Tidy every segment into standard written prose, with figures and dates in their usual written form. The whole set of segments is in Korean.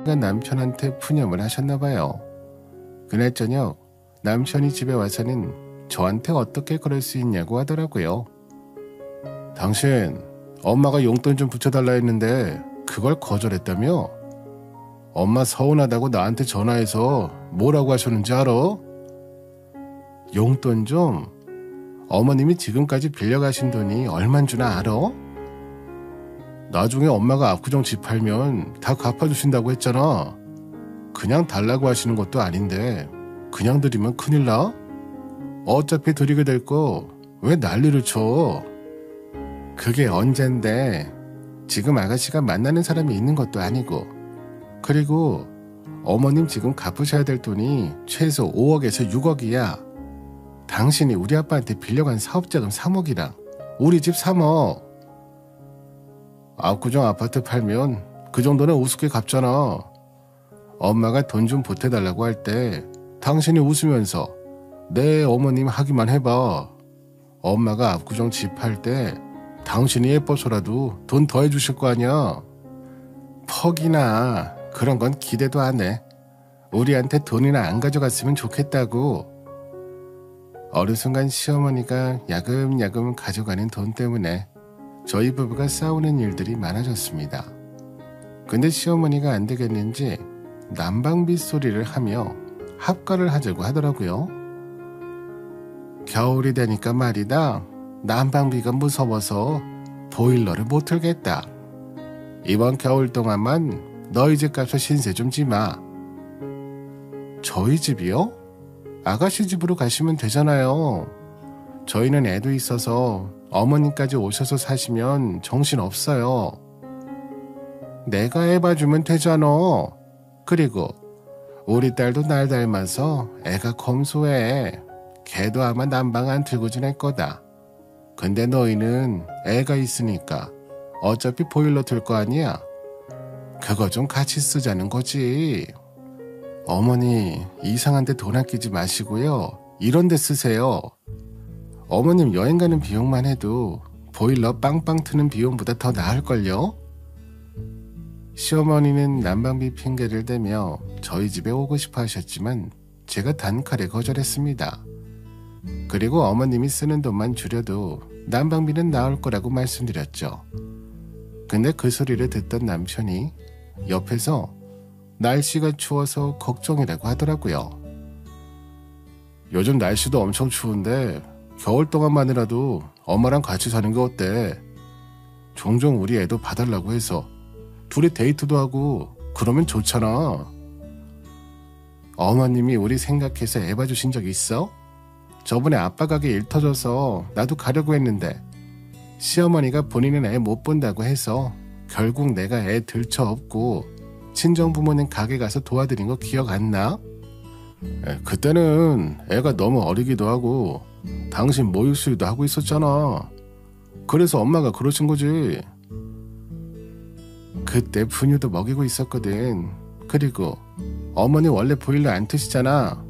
시어머니가 남편한테 푸념을 하셨나봐요. 그날 저녁 남편이 집에 와서는 저한테 어떻게 그럴 수 있냐고 하더라고요. 당신 엄마가 용돈 좀 붙여달라 했는데 그걸 거절했다며? 엄마 서운하다고 나한테 전화해서 뭐라고 하셨는지 알아? 용돈 좀? 어머님이 지금까지 빌려가신 돈이 얼만 주나 알아? 나중에 엄마가 압구정 집 팔면 다 갚아주신다고 했잖아. 그냥 달라고 하시는 것도 아닌데 그냥 드리면 큰일 나? 어차피 드리게 될 거 왜 난리를 쳐? 그게 언젠데 지금 아가씨가 만나는 사람이 있는 것도 아니고, 그리고 어머님 지금 갚으셔야 될 돈이 최소 5억에서 6억이야. 당신이 우리 아빠한테 빌려간 사업자금 3억이랑 우리 집 3억. 압구정 아파트 팔면 그 정도는 우습게 갚잖아. 엄마가 돈 좀 보태달라고 할 때 당신이 웃으면서 네 어머님 하기만 해봐. 엄마가 압구정 집 팔 때 당신이 예뻐서라도 돈 더 해주실 거 아니야. 퍽이나 그런 건 기대도 안 해. 우리한테 돈이나 안 가져갔으면 좋겠다고. 어느 순간 시어머니가 야금야금 가져가는 돈 때문에 저희 부부가 싸우는 일들이 많아졌습니다. 근데 시어머니가 안 되겠는지 난방비 소리를 하며 합가를 하자고 하더라고요. 겨울이 되니까 말이다. 난방비가 무서워서 보일러를 못 틀겠다. 이번 겨울 동안만 너희 집 가서 신세 좀 지마. 저희 집이요? 아가씨 집으로 가시면 되잖아요. 저희는 애도 있어서 어머님까지 오셔서 사시면 정신없어요. 내가 해봐주면 되잖아. 그리고 우리 딸도 날 닮아서 애가 검소해. 걔도 아마 난방 안 틀고 지낼 거다. 근데 너희는 애가 있으니까 어차피 보일러 틀 거 아니야. 그거 좀 같이 쓰자는 거지. 어머니 이상한 데 돈 아끼지 마시고요. 이런 데 쓰세요. 어머님 여행 가는 비용만 해도 보일러 빵빵 트는 비용보다 더 나을걸요. 시어머니는 난방비 핑계를 대며 저희 집에 오고 싶어 하셨지만 제가 단칼에 거절했습니다. 그리고 어머님이 쓰는 돈만 줄여도 난방비는 나올 거라고 말씀드렸죠. 근데 그 소리를 듣던 남편이 옆에서 날씨가 추워서 걱정이라고 하더라고요. 요즘 날씨도 엄청 추운데 겨울 동안만이라도 엄마랑 같이 사는 게 어때? 종종 우리 애도 봐달라고 해서 둘이 데이트도 하고 그러면 좋잖아. 어머님이 우리 생각해서 애 봐주신 적 있어? 저번에 아빠 가게 일 터져서 나도 가려고 했는데 시어머니가 본인은 애 못 본다고 해서 결국 내가 애 들쳐업고 친정부모님 가게 가서 도와드린 거 기억 안 나? 그때는 애가 너무 어리기도 하고 당신 모유 수유도 하고 있었잖아. 그래서 엄마가 그러신 거지. 그때 분유도 먹이고 있었거든. 그리고 어머니 원래 보일러 안 트시잖아.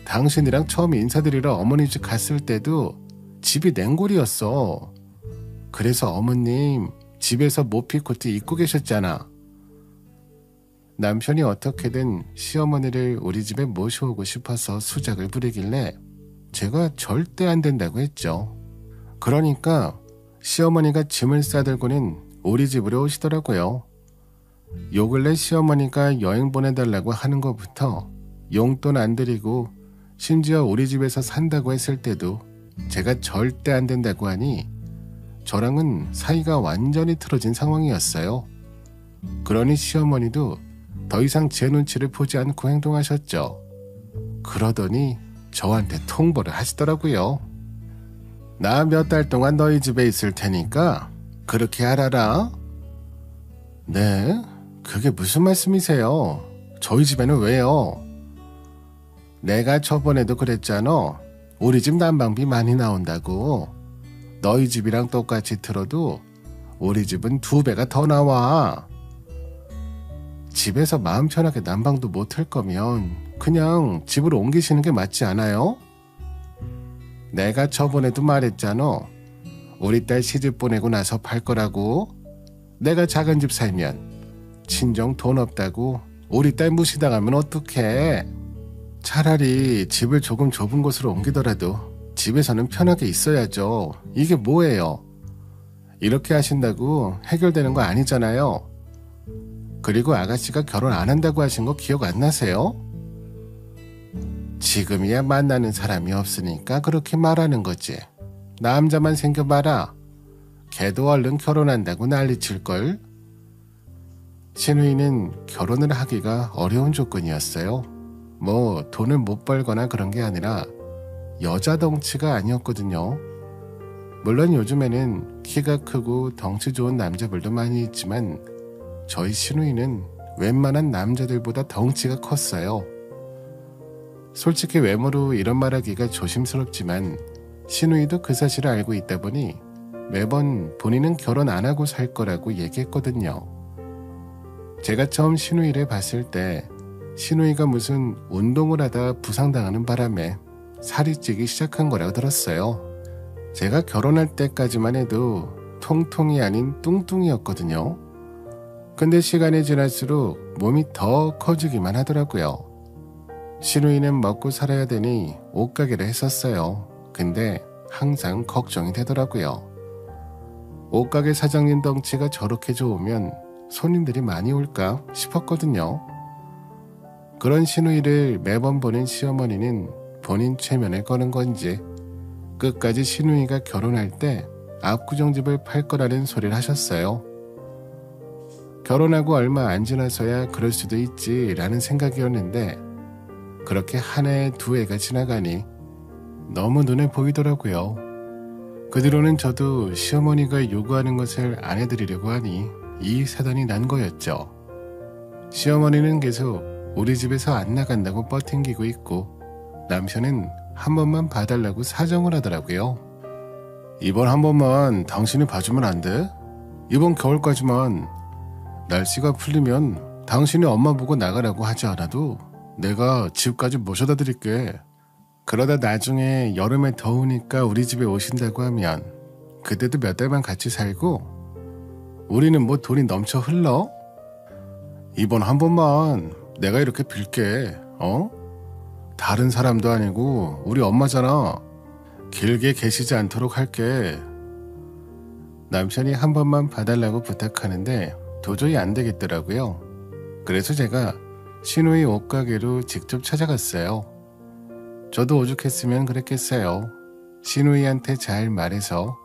당신이랑 처음 인사드리러 어머니 집 갔을 때도 집이 냉골이었어. 그래서 어머님 집에서 모피 코트 입고 계셨잖아. 남편이 어떻게든 시어머니를 우리 집에 모셔오고 싶어서 수작을 부리길래 제가 절대 안 된다고 했죠. 그러니까 시어머니가 짐을 싸들고는 우리 집으로 오시더라고요. 요 근래 시어머니가 여행 보내달라고 하는 것부터 용돈 안 드리고 심지어 우리 집에서 산다고 했을 때도 제가 절대 안 된다고 하니 저랑은 사이가 완전히 틀어진 상황이었어요. 그러니 시어머니도 더 이상 제 눈치를 보지 않고 행동하셨죠. 그러더니 저한테 통보를 하시더라고요. 나 몇 달 동안 너희 집에 있을 테니까 그렇게 알아라. 네? 그게 무슨 말씀이세요? 저희 집에는 왜요? 내가 저번에도 그랬잖아. 우리 집 난방비 많이 나온다고. 너희 집이랑 똑같이 틀어도 우리 집은 2배가 더 나와. 집에서 마음 편하게 난방도 못 틀 거면 그냥 집으로 옮기시는 게 맞지 않아요? 내가 저번에도 말했잖아. 우리 딸 시집 보내고 나서 팔 거라고. 내가 작은 집 살면 친정 돈 없다고 우리 딸 무시당하면 어떡해? 차라리 집을 조금 좁은 곳으로 옮기더라도 집에서는 편하게 있어야죠. 이게 뭐예요? 이렇게 하신다고 해결되는 거 아니잖아요. 그리고 아가씨가 결혼 안 한다고 하신 거 기억 안 나세요? 지금이야 만나는 사람이 없으니까 그렇게 말하는 거지. 남자만 생겨봐라. 걔도 얼른 결혼한다고 난리칠걸. 신우이는 결혼을 하기가 어려운 조건이었어요. 뭐 돈을 못 벌거나 그런 게 아니라 여자 덩치가 아니었거든요. 물론 요즘에는 키가 크고 덩치 좋은 남자들도 많이 있지만 저희 신우이는 웬만한 남자들보다 덩치가 컸어요. 솔직히 외모로 이런 말하기가 조심스럽지만 신우이도 그 사실을 알고 있다 보니 매번 본인은 결혼 안 하고 살 거라고 얘기했거든요. 제가 처음 신우이를 봤을 때 신우이가 무슨 운동을 하다 부상당하는 바람에 살이 찌기 시작한 거라고 들었어요. 제가 결혼할 때까지만 해도 통통이 아닌 뚱뚱이었거든요. 근데 시간이 지날수록 몸이 더 커지기만 하더라고요. 신우이는 먹고 살아야 되니 옷가게를 했었어요. 근데 항상 걱정이 되더라고요. 옷가게 사장님 덩치가 저렇게 좋으면 손님들이 많이 올까 싶었거든요. 그런 신우이를 매번 보는 시어머니는 본인 체면을 거는 건지 끝까지 신우이가 결혼할 때 압구정집을 팔 거라는 소리를 하셨어요. 결혼하고 얼마 안 지나서야 그럴 수도 있지라는 생각이었는데 그렇게 한 해, 두 해가 지나가니 너무 눈에 보이더라고요. 그 뒤로는 저도 시어머니가 요구하는 것을 안 해드리려고 하니 이 사단이 난 거였죠. 시어머니는 계속 우리 집에서 안 나간다고 뻗팅기고 있고 남편은 한 번만 봐달라고 사정을 하더라고요. 이번 한 번만 당신이 봐주면 안 돼? 이번 겨울까지만. 날씨가 풀리면 당신이 엄마 보고 나가라고 하지 않아도 내가 집까지 모셔다 드릴게. 그러다 나중에 여름에 더우니까 우리 집에 오신다고 하면 그때도 몇 달만 같이 살고 우리는 뭐 돈이 넘쳐 흘러? 이번 한 번만 내가 이렇게 빌게. 다른 사람도 아니고 우리 엄마잖아. 길게 계시지 않도록 할게. 남편이 한 번만 봐달라고 부탁하는데 도저히 안 되겠더라고요. 그래서 제가 신우이 옷가게로 직접 찾아갔어요. 저도 오죽했으면 그랬겠어요. 신우이한테 잘 말해서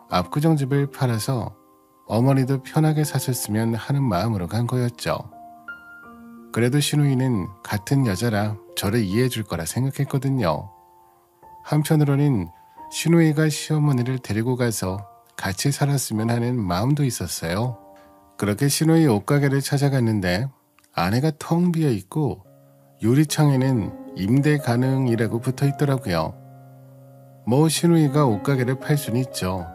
압구정집을 팔아서 어머니도 편하게 사셨으면 하는 마음으로 간 거였죠. 그래도 신우이는 같은 여자라 저를 이해해 줄 거라 생각했거든요. 한편으로는 신우이가 시어머니를 데리고 가서 같이 살았으면 하는 마음도 있었어요. 그렇게 신우이 옷가게를 찾아갔는데 안에가 텅 비어 있고 유리창에는 임대 가능이라고 붙어 있더라고요. 뭐 신우이가 옷가게를 팔 수는 있죠.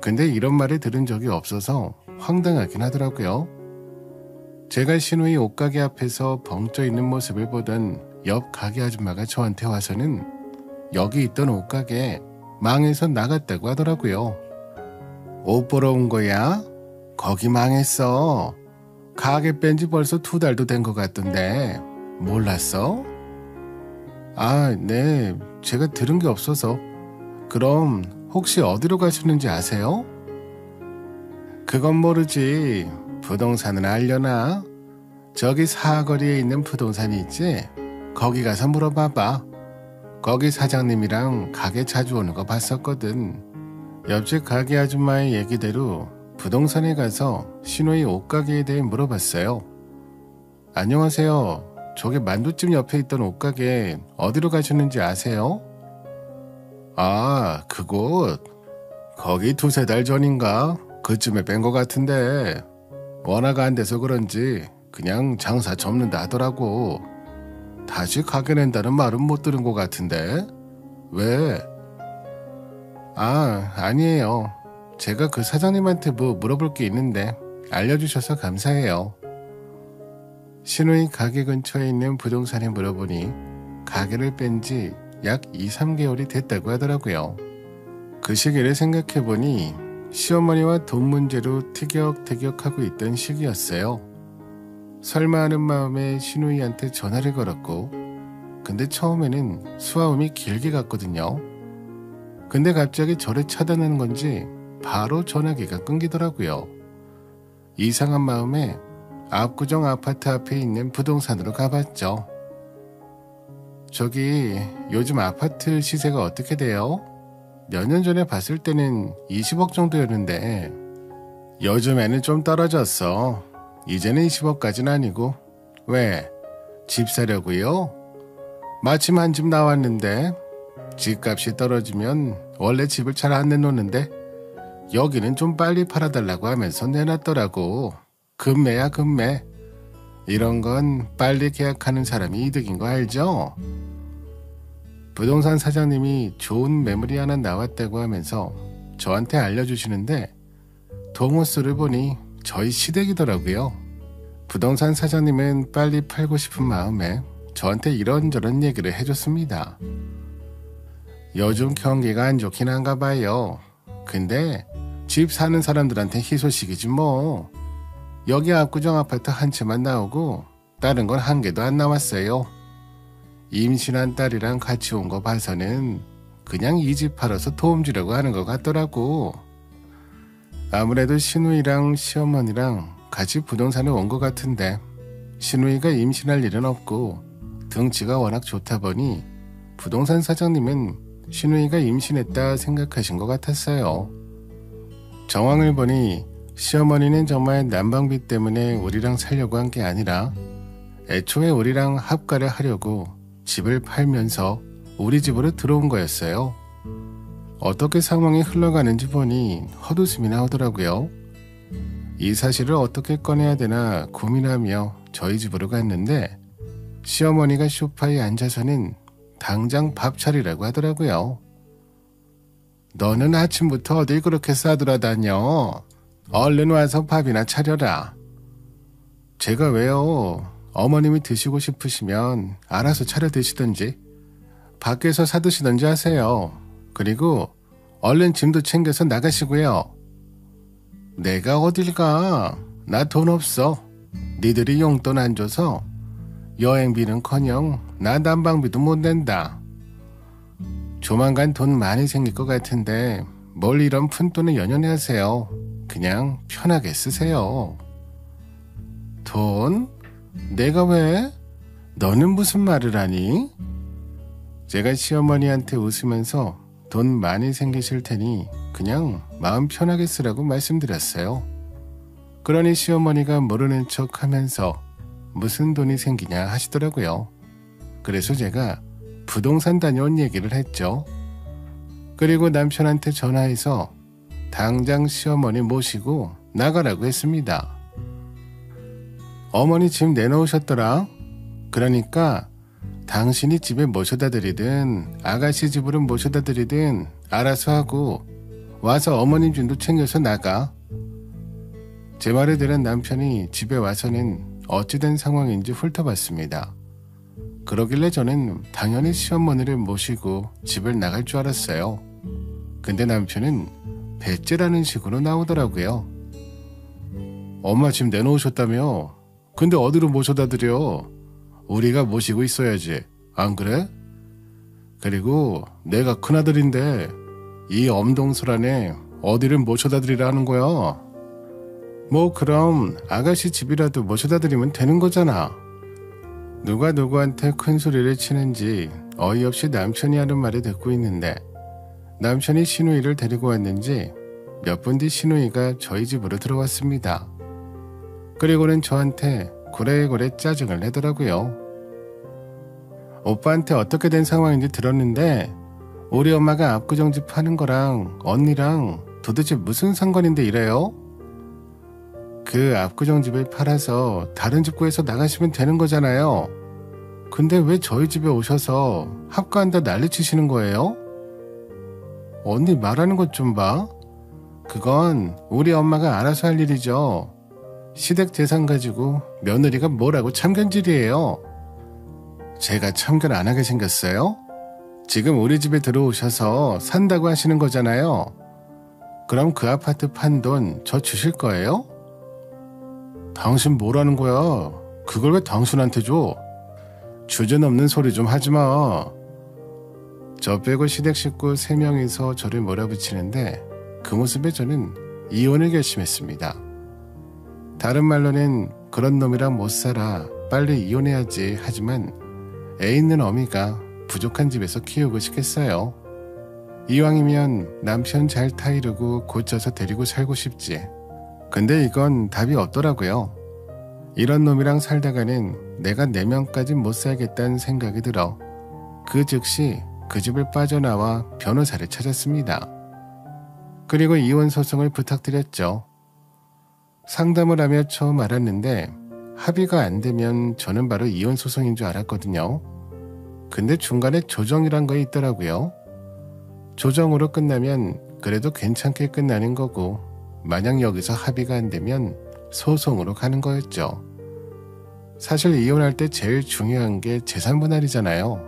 근데 이런 말을 들은 적이 없어서 황당하긴 하더라고요. 제가 신우이 옷가게 앞에서 벙쪄 있는 모습을 보던 옆 가게 아줌마가 저한테 와서는 여기 있던 옷가게 망해서 나갔다고 하더라고요. 옷 보러 온 거야? 거기 망했어. 가게 뺀 지 벌써 2달도 된 것 같던데 몰랐어? 아, 네. 제가 들은 게 없어서. 그럼 혹시 어디로 가시는지 아세요? 그건 모르지. 부동산을 알려나? 저기 사거리에 있는 부동산이 있지? 거기 가서 물어봐봐. 거기 사장님이랑 가게 자주 오는 거 봤었거든. 옆집 가게 아줌마의 얘기대로 부동산에 가서 신우이 옷가게에 대해 물어봤어요. 안녕하세요. 저기 만두집 옆에 있던 옷가게 어디로 가셨는지 아세요? 아, 그곳? 거기 2-3달 전인가? 그쯤에 뺀 것 같은데 워낙 안 돼서 그런지 그냥 장사 접는다 하더라고. 다시 가게 낸다는 말은 못 들은 것 같은데 왜? 아, 아니에요. 제가 그 사장님한테 뭐 물어볼 게 있는데 알려주셔서 감사해요. 신우이 가게 근처에 있는 부동산에 물어보니 가게를 뺀 지 약 2-3개월이 됐다고 하더라고요. 그 시기를 생각해보니 시어머니와 돈 문제로 티격태격하고 있던 시기였어요. 설마 하는 마음에 신우이한테 전화를 걸었고, 근데 처음에는 수화음이 길게 갔거든요. 근데 갑자기 저를 차단하는 건지 바로 전화기가 끊기더라고요. 이상한 마음에 압구정 아파트 앞에 있는 부동산으로 가봤죠. 저기 요즘 아파트 시세가 어떻게 돼요? 몇 년 전에 봤을 때는 20억 정도였는데 요즘에는 좀 떨어졌어. 이제는 20억까지는 아니고. 왜? 집 사려고요? 마침 한 집 나왔는데 집값이 떨어지면 원래 집을 잘 안 내놓는데 여기는 좀 빨리 팔아달라고 하면서 내놨더라고. 급매야 급매. 이런 건 빨리 계약하는 사람이 이득인 거 알죠? 부동산 사장님이 좋은 매물이 하나 나왔다고 하면서 저한테 알려주시는데 동호수를 보니 저희 시댁이더라고요. 부동산 사장님은 빨리 팔고 싶은 마음에 저한테 이런저런 얘기를 해줬습니다. 요즘 경기가 안 좋긴 한가 봐요. 근데 집 사는 사람들한테 희소식이지 뭐. 여기 압구정 아파트 한 채만 나오고 다른 건 한 개도 안 나왔어요. 임신한 딸이랑 같이 온 거 봐서는 그냥 이 집 팔아서 도움 주려고 하는 것 같더라고. 아무래도 신우이랑 시어머니랑 같이 부동산에 온 것 같은데 신우이가 임신할 일은 없고 등치가 워낙 좋다 보니 부동산 사장님은 신우이가 임신했다 생각하신 것 같았어요. 정황을 보니 시어머니는 정말 난방비 때문에 우리랑 살려고 한 게 아니라 애초에 우리랑 합가를 하려고 집을 팔면서 우리 집으로 들어온 거였어요. 어떻게 상황이 흘러가는지 보니 헛웃음이 나오더라고요. 이 사실을 어떻게 꺼내야 되나 고민하며 저희 집으로 갔는데 시어머니가 소파에 앉아서는 당장 밥 차리라고 하더라고요. 너는 아침부터 어딜 그렇게 싸돌아다녀? 얼른 와서 밥이나 차려라. 제가 왜요? 어머님이 드시고 싶으시면 알아서 차려 드시든지 밖에서 사 드시든지 하세요. 그리고 얼른 짐도 챙겨서 나가시고요. 내가 어딜 가? 나 돈 없어. 니들이 용돈 안 줘서 여행비는커녕 나 난방비도 못 낸다. 조만간 돈 많이 생길 것 같은데 뭘 이런 푼돈을 연연해 하세요. 그냥 편하게 쓰세요. 돈? 내가 왜? 너는 무슨 말을 하니? 제가 시어머니한테 웃으면서 돈 많이 생기실 테니 그냥 마음 편하게 쓰라고 말씀드렸어요. 그러니 시어머니가 모르는 척 하면서 무슨 돈이 생기냐 하시더라고요. 그래서 제가 부동산 다녀온 얘기를 했죠. 그리고 남편한테 전화해서 당장 시어머니 모시고 나가라고 했습니다. 어머니 집 내놓으셨더라. 그러니까 당신이 집에 모셔다 드리든 아가씨 집으로 모셔다 드리든 알아서 하고 와서 어머님 짐도 챙겨서 나가. 제 말을 들은 남편이 집에 와서는 어찌된 상황인지 훑어봤습니다. 그러길래 저는 당연히 시어머니를 모시고 집을 나갈 줄 알았어요. 근데 남편은 배째라는 식으로 나오더라고요. 엄마 집 내놓으셨다며? 근데 어디로 모셔다 드려? 우리가 모시고 있어야지. 안 그래? 그리고 내가 큰아들인데 이 엄동설 안에 어디를 모셔다 드리라 하는 거야? 뭐 그럼 아가씨 집이라도 모셔다 드리면 되는 거잖아. 누가 누구한테 큰 소리를 치는지 어이없이 남편이 하는 말을 듣고 있는데 남편이 신우이를 데리고 왔는지 몇 분 뒤 신우이가 저희 집으로 들어왔습니다. 그리고는 저한테 고래고래 짜증을 내더라고요. 오빠한테 어떻게 된 상황인지 들었는데 우리 엄마가 압구정집 파는 거랑 언니랑 도대체 무슨 상관인데 이래요? 그 압구정집을 팔아서 다른 집 구해서 나가시면 되는 거잖아요. 근데 왜 저희 집에 오셔서 합가한다 난리치시는 거예요? 언니 말하는 것 좀 봐. 그건 우리 엄마가 알아서 할 일이죠. 시댁 재산 가지고 며느리가 뭐라고 참견질이에요. 제가 참견 안 하게 생겼어요? 지금 우리 집에 들어오셔서 산다고 하시는 거잖아요. 그럼 그 아파트 판 돈 저 주실 거예요? 당신 뭐라는 거야? 그걸 왜 당신한테 줘? 주제넘는 소리 좀 하지 마. 저 빼고 시댁 식구 3명이서 저를 몰아붙이는데 그 모습에 저는 이혼을 결심했습니다. 다른 말로는 그런 놈이랑 못 살아, 빨리 이혼해야지 하지만 애 있는 어미가 부족한 집에서 키우고 싶겠어요. 이왕이면 남편 잘 타이르고 고쳐서 데리고 살고 싶지. 근데 이건 답이 없더라고요. 이런 놈이랑 살다가는 내가 내면까지 못 살겠다는 생각이 들어 그 즉시 그 집을 빠져나와 변호사를 찾았습니다. 그리고 이혼 소송을 부탁드렸죠. 상담을 하며 처음 알았는데 합의가 안 되면 저는 바로 이혼 소송인 줄 알았거든요. 근데 중간에 조정이란 거 있더라고요. 조정으로 끝나면 그래도 괜찮게 끝나는 거고 만약 여기서 합의가 안 되면 소송으로 가는 거였죠. 사실 이혼할 때 제일 중요한 게 재산 분할이잖아요.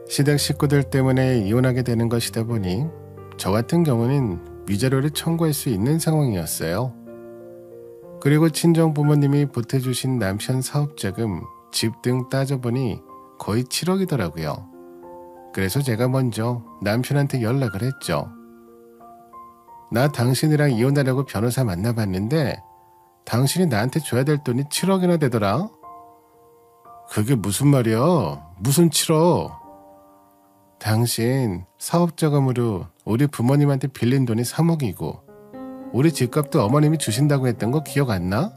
시댁 식구들 때문에 이혼하게 되는 것이다 보니 저 같은 경우는 위자료를 청구할 수 있는 상황이었어요. 그리고 친정 부모님이 보태주신 남편 사업자금, 집 등 따져보니 거의 7억이더라고요. 그래서 제가 먼저 남편한테 연락을 했죠. 나 당신이랑 이혼하려고 변호사 만나봤는데 당신이 나한테 줘야 될 돈이 7억이나 되더라. 그게 무슨 말이야? 무슨 7억? 당신 사업자금으로 우리 부모님한테 빌린 돈이 3억이고 우리 집값도 어머님이 주신다고 했던 거 기억 안 나?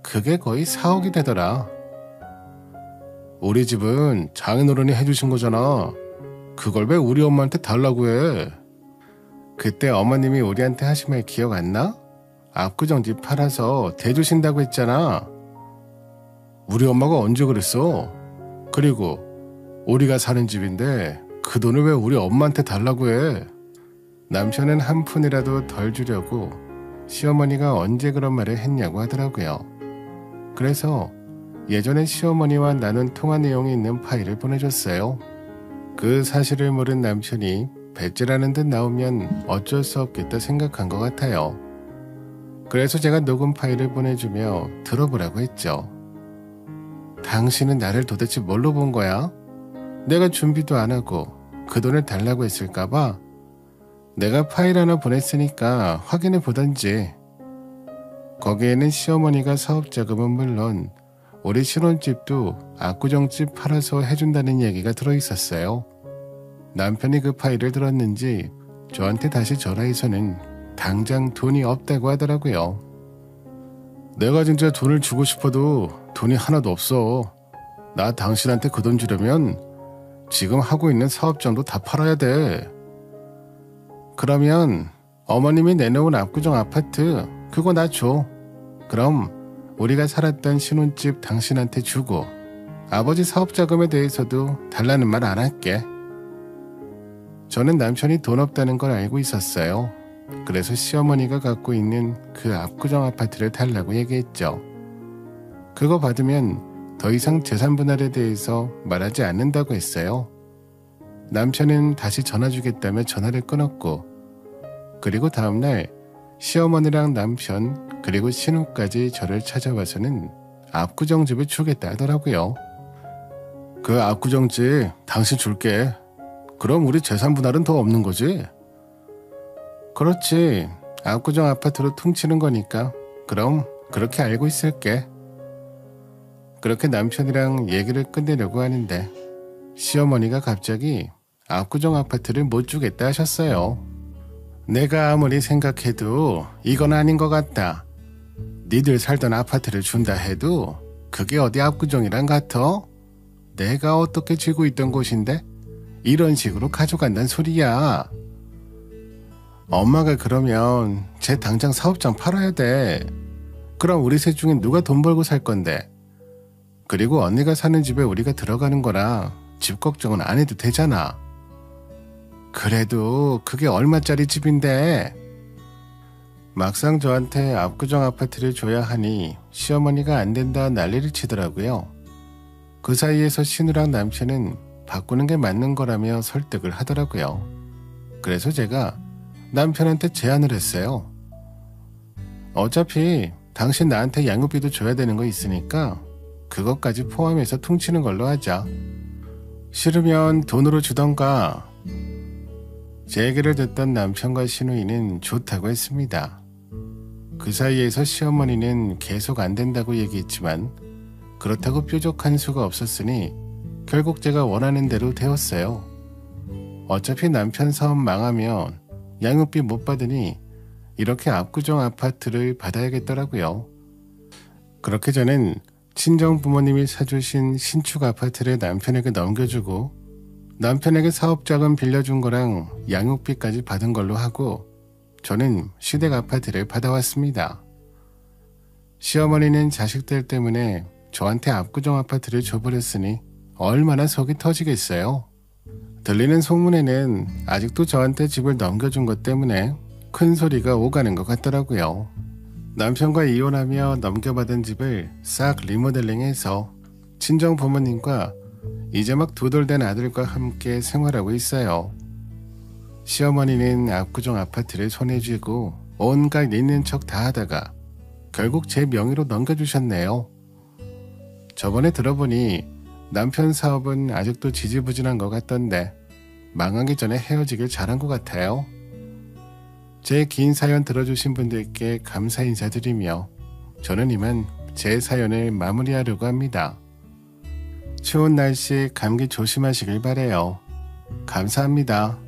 그게 거의 4억이 되더라. 우리 집은 장인어른이 해주신 거잖아. 그걸 왜 우리 엄마한테 달라고 해? 그때 어머님이 우리한테 하신 말 기억 안 나? 압구정 집 팔아서 대주신다고 했잖아. 우리 엄마가 언제 그랬어? 그리고 우리가 사는 집인데 그 돈을 왜 우리 엄마한테 달라고 해? 남편은 한 푼이라도 덜 주려고 시어머니가 언제 그런 말을 했냐고 하더라고요. 그래서 예전에 시어머니와 나눈 통화 내용이 있는 파일을 보내줬어요. 그 사실을 모른 남편이 배째라는 듯 나오면 어쩔 수 없겠다 생각한 것 같아요. 그래서 제가 녹음 파일을 보내주며 들어보라고 했죠. 당신은 나를 도대체 뭘로 본 거야? 내가 준비도 안 하고 그 돈을 달라고 했을까봐 내가 파일 하나 보냈으니까 확인해 보던지. 거기에는 시어머니가 사업자금은 물론 우리 신혼집도 압구정집 팔아서 해준다는 얘기가 들어있었어요. 남편이 그 파일을 들었는지 저한테 다시 전화해서는 당장 돈이 없다고 하더라고요. 내가 진짜 돈을 주고 싶어도 돈이 하나도 없어. 나 당신한테 그 돈 주려면 지금 하고 있는 사업장도 다 팔아야 돼. 그러면 어머님이 내놓은 압구정 아파트 그거 나 줘. 그럼 우리가 살았던 신혼집 당신한테 주고 아버지 사업자금에 대해서도 달라는 말 안 할게. 저는 남편이 돈 없다는 걸 알고 있었어요. 그래서 시어머니가 갖고 있는 그 압구정 아파트를 달라고 얘기했죠. 그거 받으면 더 이상 재산 분할에 대해서 말하지 않는다고 했어요. 남편은 다시 전화 주겠다며 전화를 끊었고 그리고 다음날 시어머니랑 남편 그리고 신우까지 저를 찾아와서는 압구정집을 주겠다 하더라고요. 그 압구정집 당신 줄게. 그럼 우리 재산 분할은 더 없는 거지? 그렇지. 압구정 아파트로 퉁치는 거니까. 그럼 그렇게 알고 있을게. 그렇게 남편이랑 얘기를 끝내려고 하는데 시어머니가 갑자기 압구정 아파트를 못 주겠다 하셨어요. 내가 아무리 생각해도 이건 아닌 것 같다. 니들 살던 아파트를 준다 해도 그게 어디 압구정이랑 같아? 내가 어떻게 쥐고 있던 곳인데 이런 식으로 가져간단 소리야. 엄마가 그러면 쟤 당장 사업장 팔아야 돼. 그럼 우리 셋 중에 누가 돈 벌고 살 건데. 그리고 언니가 사는 집에 우리가 들어가는 거라 집 걱정은 안 해도 되잖아. 그래도 그게 얼마짜리 집인데. 막상 저한테 압구정 아파트를 줘야 하니 시어머니가 안 된다 난리를 치더라고요. 그 사이에서 신우랑 남편은 바꾸는 게 맞는 거라며 설득을 하더라고요. 그래서 제가 남편한테 제안을 했어요. 어차피 당신 나한테 양육비도 줘야 되는 거 있으니까 그것까지 포함해서 퉁치는 걸로 하자. 싫으면 돈으로 주던가. 제 얘기를 듣던 남편과 시누이는 좋다고 했습니다. 그 사이에서 시어머니는 계속 안 된다고 얘기했지만 그렇다고 뾰족한 수가 없었으니 결국 제가 원하는 대로 되었어요. 어차피 남편 사업 망하면 양육비 못 받으니 이렇게 압구정 아파트를 받아야겠더라고요. 그렇게 저는 친정 부모님이 사주신 신축 아파트를 남편에게 넘겨주고 남편에게 사업자금 빌려준 거랑 양육비까지 받은 걸로 하고 저는 시댁 아파트를 받아왔습니다. 시어머니는 자식들 때문에 저한테 압구정 아파트를 줘버렸으니 얼마나 속이 터지겠어요. 들리는 소문에는 아직도 저한테 집을 넘겨준 것 때문에 큰 소리가 오가는 것 같더라고요. 남편과 이혼하며 넘겨받은 집을 싹 리모델링해서 친정 부모님과 이제 막 2돌 된 아들과 함께 생활하고 있어요. 시어머니는 압구정 아파트를 손에 쥐고 온갖 있는 척 다 하다가 결국 제 명의로 넘겨주셨네요. 저번에 들어보니 남편 사업은 아직도 지지부진한 것 같던데 망하기 전에 헤어지길 잘한 것 같아요. 제 긴 사연 들어주신 분들께 감사 인사드리며 저는 이만 제 사연을 마무리하려고 합니다. 추운 날씨 감기 조심하시길 바래요. 감사합니다.